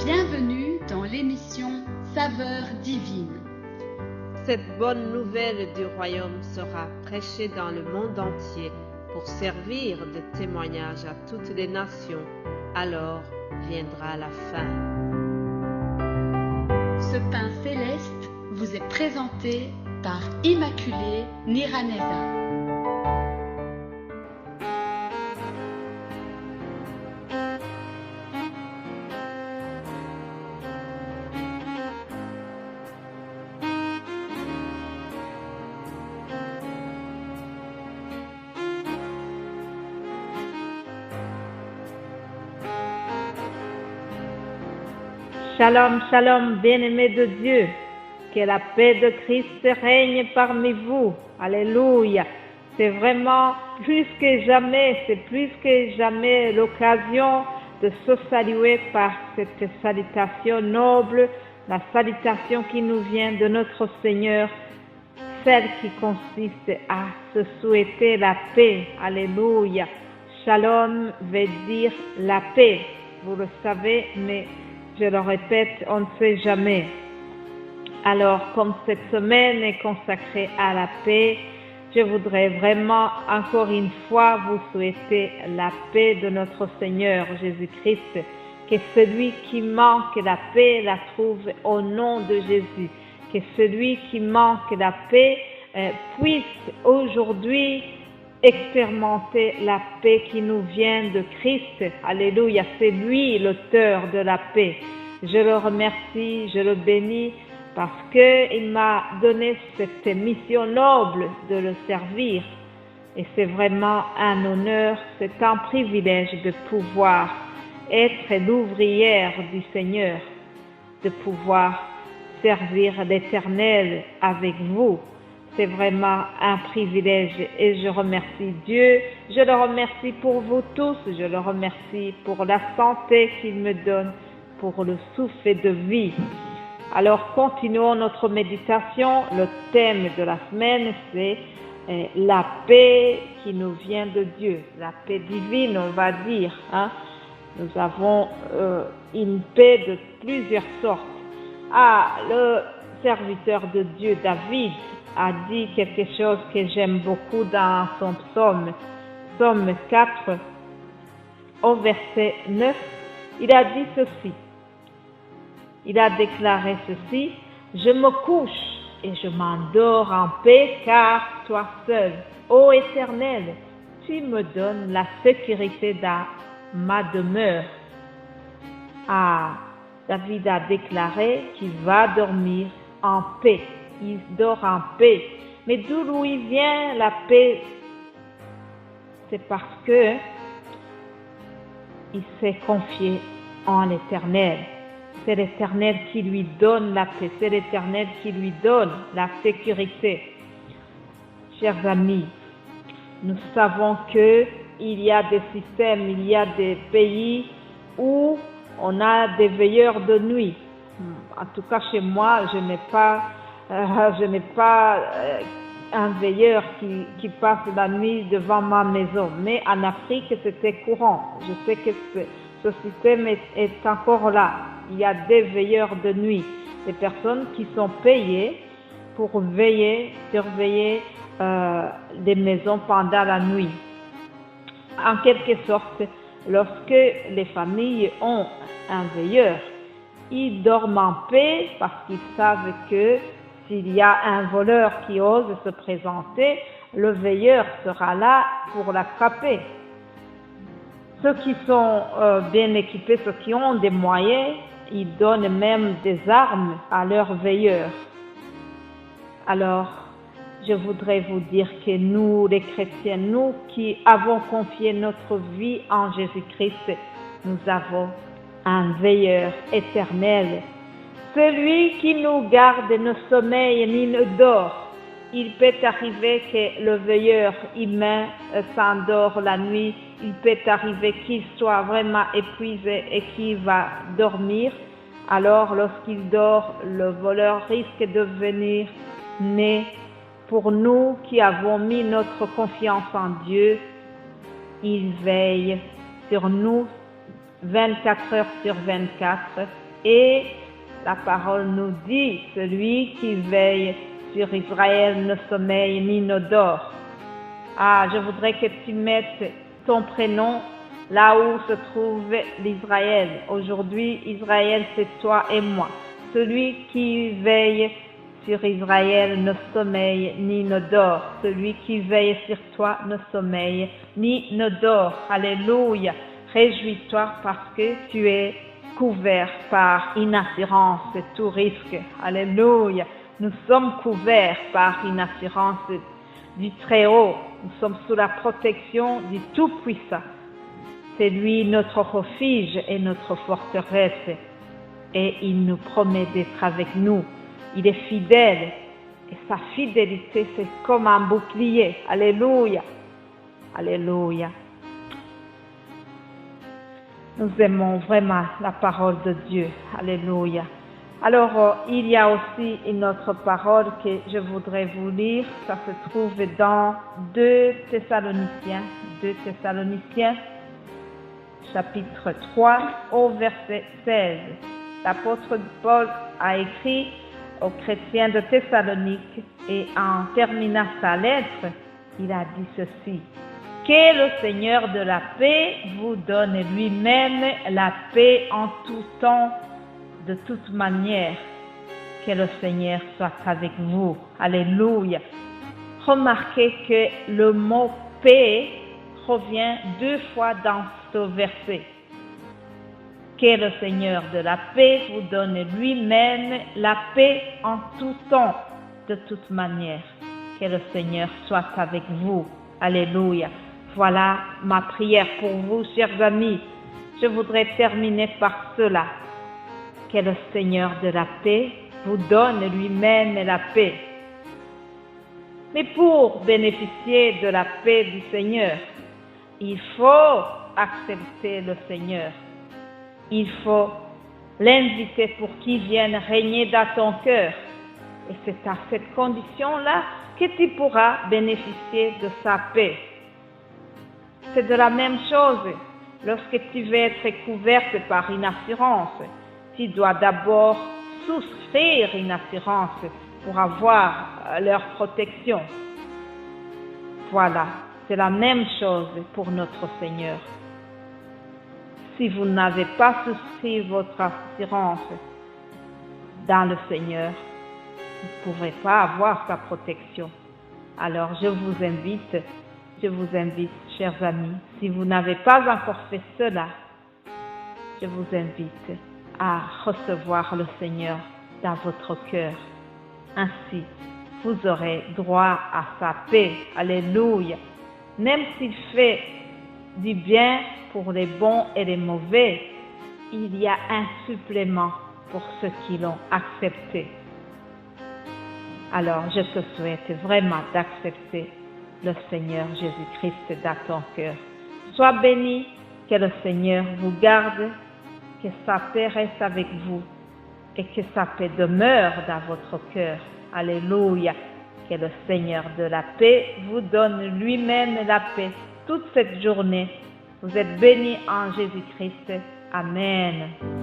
Bienvenue dans l'émission Saveurs divines. Cette bonne nouvelle du royaume sera prêchée dans le monde entier pour servir de témoignage à toutes les nations. Alors viendra la fin. Ce pain céleste vous est présenté par Immaculée Niraneza. Shalom, shalom, bien-aimés de Dieu, que la paix de Christ règne parmi vous. Alléluia. C'est vraiment plus que jamais, c'est plus que jamais l'occasion de se saluer par cette salutation noble, la salutation qui nous vient de notre Seigneur, celle qui consiste à se souhaiter la paix. Alléluia. Shalom veut dire la paix, vous le savez, mais je le répète, on ne sait jamais. Alors, comme cette semaine est consacrée à la paix, je voudrais vraiment encore une fois vous souhaiter la paix de notre Seigneur Jésus-Christ. Que celui qui manque la paix la trouve au nom de Jésus. Que celui qui manque la paix puisse aujourd'hui expérimenter la paix qui nous vient de Christ. Alléluia, c'est lui l'auteur de la paix. Je le remercie, je le bénis parce qu'il m'a donné cette mission noble de le servir. Et c'est vraiment un honneur, c'est un privilège de pouvoir être l'ouvrière du Seigneur, de pouvoir servir l'Éternel avec vous. C'est vraiment un privilège et je remercie Dieu. Je le remercie pour vous tous. Je le remercie pour la santé qu'il me donne, pour le souffle de vie. Alors, continuons notre méditation. Le thème de la semaine, c'est la paix qui nous vient de Dieu. La paix divine, on va dire. Nous avons une paix de plusieurs sortes. Le serviteur de Dieu, David, a dit quelque chose que j'aime beaucoup dans son psaume. Psaume 4, au verset 9, il a dit ceci. Il a déclaré ceci. Je me couche et je m'endors en paix car toi seul, ô Éternel, tu me donnes la sécurité dans ma demeure. David a déclaré qu'il va dormir en paix. Il dort en paix. Mais d'où lui vient la paix? C'est parce que il s'est confié en l'Éternel. C'est l'Éternel qui lui donne la paix. C'est l'Éternel qui lui donne la sécurité. Chers amis, nous savons que il y a des systèmes, il y a des pays où on a des veilleurs de nuit. En tout cas, chez moi, je n'ai pas un veilleur qui passe la nuit devant ma maison. Mais en Afrique, c'était courant. Je sais que ce système est encore là. Il y a des veilleurs de nuit, des personnes qui sont payées pour surveiller des maisons pendant la nuit. En quelque sorte, lorsque les familles ont un veilleur, ils dorment en paix parce qu'ils savent que s'il y a un voleur qui ose se présenter, le veilleur sera là pour l'attraper. Ceux qui sont bien équipés, ceux qui ont des moyens, ils donnent même des armes à leurs veilleurs. Alors, je voudrais vous dire que nous, les chrétiens, nous qui avons confié notre vie en Jésus-Christ, nous avons un veilleur éternel. Celui qui nous garde ne sommeille ni ne dort. Il peut arriver que le veilleur humain s'endort la nuit. Il peut arriver qu'il soit vraiment épuisé et qu'il va dormir. Alors, lorsqu'il dort, le voleur risque de venir. Mais pour nous qui avons mis notre confiance en Dieu, il veille sur nous 24 heures sur 24 Et la parole nous dit, celui qui veille sur Israël ne sommeille ni ne dort. Ah, je voudrais que tu mettes ton prénom là où se trouve l'Israël. Aujourd'hui, Israël, c'est toi et moi. Celui qui veille sur Israël ne sommeille ni ne dort. Celui qui veille sur toi ne sommeille ni ne dort. Alléluia. Réjouis-toi parce que tu es couvert par une assurance de tout risque. Alléluia. Nous sommes couverts par une assurance du Très-Haut. Nous sommes sous la protection du Tout-Puissant. C'est lui notre refuge et notre forteresse. Et il nous promet d'être avec nous. Il est fidèle. Et sa fidélité, c'est comme un bouclier. Alléluia. Alléluia. Nous aimons vraiment la parole de Dieu. Alléluia. Alors, il y a aussi une autre parole que je voudrais vous lire. Ça se trouve dans 2 Thessaloniciens, chapitre 3, au verset 16. L'apôtre Paul a écrit aux chrétiens de Thessalonique et en terminant sa lettre, il a dit ceci. Que le Seigneur de la paix vous donne lui-même la paix en tout temps, de toute manière. Que le Seigneur soit avec vous. Alléluia. Remarquez que le mot paix revient 2 fois dans ce verset. Que le Seigneur de la paix vous donne lui-même la paix en tout temps, de toute manière. Que le Seigneur soit avec vous. Alléluia. Voilà ma prière pour vous, chers amis. Je voudrais terminer par cela. Que le Seigneur de la paix vous donne lui-même la paix. Mais pour bénéficier de la paix du Seigneur, il faut accepter le Seigneur. Il faut l'inviter pour qu'il vienne régner dans ton cœur. Et c'est à cette condition-là que tu pourras bénéficier de sa paix. C'est de la même chose. Lorsque tu veux être couverte par une assurance, tu dois d'abord souscrire une assurance pour avoir leur protection. Voilà, c'est la même chose pour notre Seigneur. Si vous n'avez pas souscrit votre assurance dans le Seigneur, vous ne pourrez pas avoir sa protection. Alors je vous invite, chers amis, si vous n'avez pas encore fait cela, je vous invite à recevoir le Seigneur dans votre cœur. Ainsi, vous aurez droit à sa paix. Alléluia. Même s'il fait du bien pour les bons et les mauvais, il y a un supplément pour ceux qui l'ont accepté. Alors, je te souhaite vraiment d'accepter le Seigneur Jésus-Christ dans ton cœur. Sois béni, que le Seigneur vous garde, que sa paix reste avec vous et que sa paix demeure dans votre cœur. Alléluia. Que le Seigneur de la paix vous donne lui-même la paix toute cette journée. Vous êtes bénis en Jésus-Christ. Amen.